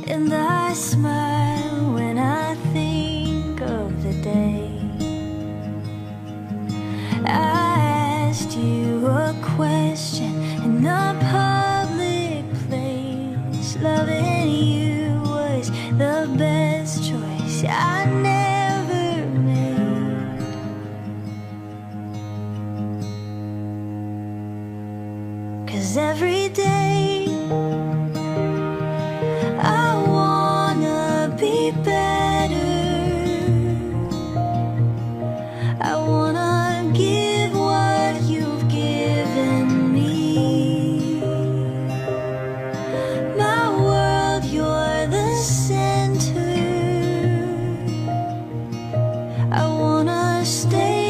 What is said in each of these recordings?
And I smile when I think of the day I asked you a question in a public place. Loving you was the best choice I never made. 'Cause every day I wanna be better. I wanna give what you've given me. My world, you're the center. I wanna stay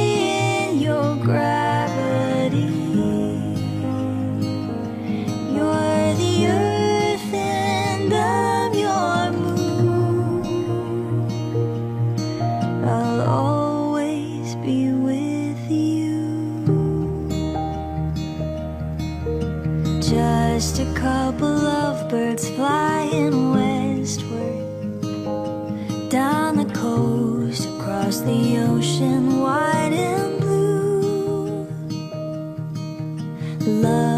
in your gravity. You're the earth and I'm your moon. I'll always be with you. Just a couple of birds flying westward, down the coast, across the ocean, wide and blue. Love